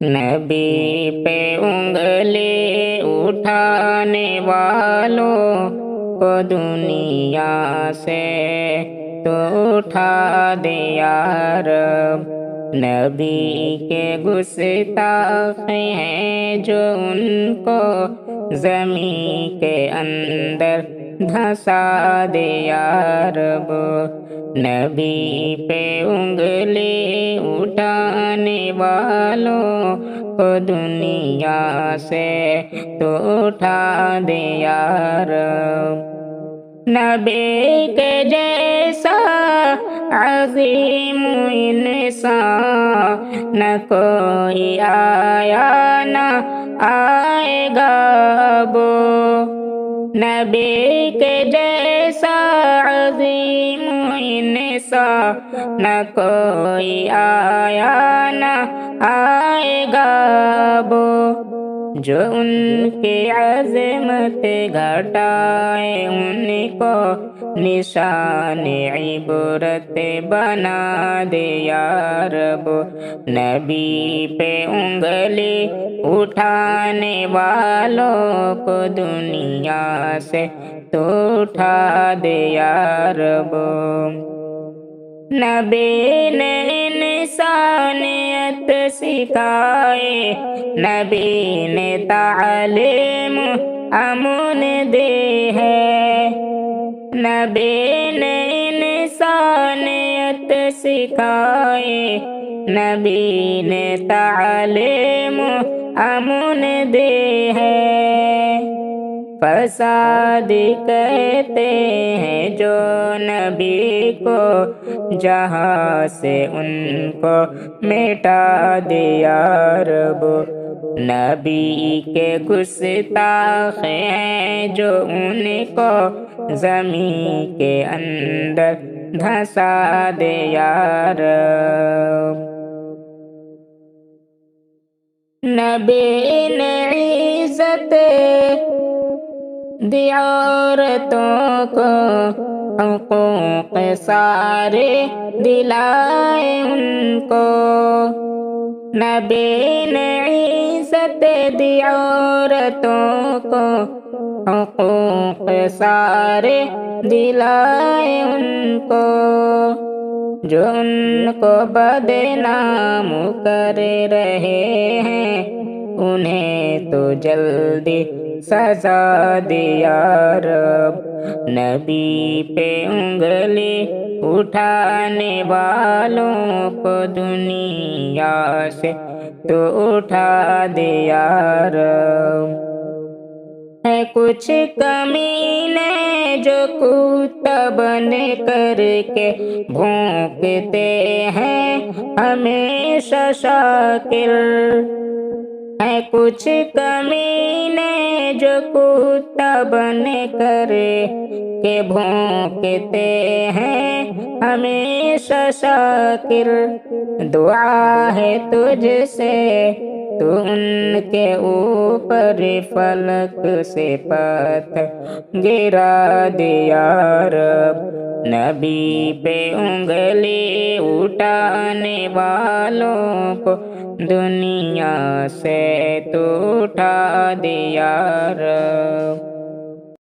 نبی پہ انگلی اٹھانے والوں کو دنیا سے تو اٹھا دے یا رب۔ نبی کے گستاخ ہیں جو ان کو زمین کے اندر دھنسا دے یا رب۔ نبی پہ انگلی اٹھانے والوں کو دنیا سے تو اٹھا دے یا رب۔ نبی کے جیسا عظیم انسان نہ کوئی آیا نہ آئے گا اب۔ نبی کے جیسا عظیم انسان نہ کوئی آیا نہ آئے گا اب۔ جو ان کی عظمت گھٹائے ان کو نشان عبرت بنا دے یا رب۔ نبی پہ انگلی اٹھانے والوں کو دنیا سے تو اٹھا دے یا رب۔ نبی نے انسانیت سکھائے، نبی نے تعلیم امن دی ہے۔ نبی نے انسانیت سکھائے، نبی نے تعلیم امن دی ہے۔ فساد کہتے ہیں جو نبی کو، جہاں سے ان کو مٹا دے یا رب۔ نبی کے گستاخ ہیں جو ان کو زمین کے اندر دھنسا دے یا رب۔ نبی نے عزت دی عورتوں کو، حقوق سارے دلائے ان کو۔ نبی نے عزت دی عورتوں کو، حقوق سارے دلائے ان کو۔ جو ان کو بدنام کر رہے ہیں انہیں تو جلدی سزا دے یا رب۔ نبی پہ انگلی اٹھانے والوں کو دنیا سے تو اٹھا دے یا رب۔ ہے کچھ کمینے جو کتا بن کر کے بھونکتے ہیں ہمیشہ شاکر۔ ہے کچھ کمینے جو کتا بن کر کے بھونکتے ہیں ہمیشہ شاکر۔ دعا ہے تجھ سے تو ان کے اوپر فلک سے پتھر گرا دے یا رب۔ نبی پہ انگلی اٹھانے والوں کو دنیا سے تو اٹھا دے یا رب۔